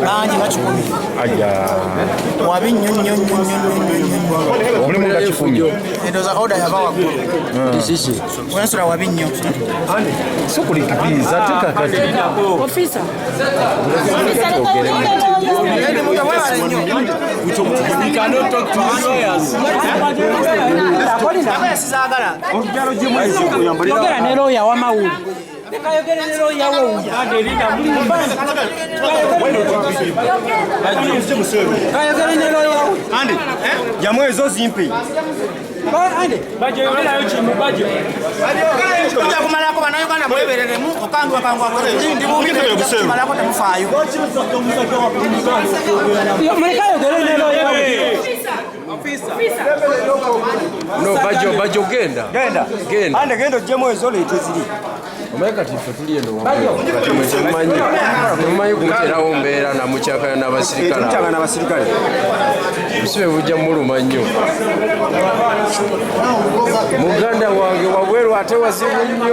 bangi bakikumi wabi nnyo omulimu nga 10 endoza oda yava waggulu wensula wabi nnyo sokulikiriza tekakati ofisa yogera ne looya wamawuli tekayogere ne looya kayogere ne looya ande jamwe ezo zimpe ande bajogerayo kimu bajo ojja kumalako bannayuganda mwebereremu okangwa malako temufaayo mulekayogere ne looya no bajo genda ande genda ojjemu ezo leete ziri omeka tife tuli eno mumanyi kumuterawo mbeera namukyakana n'abasirikale busibe bujja muluma nnyo muganda wange wabweru ate wazibu nnyo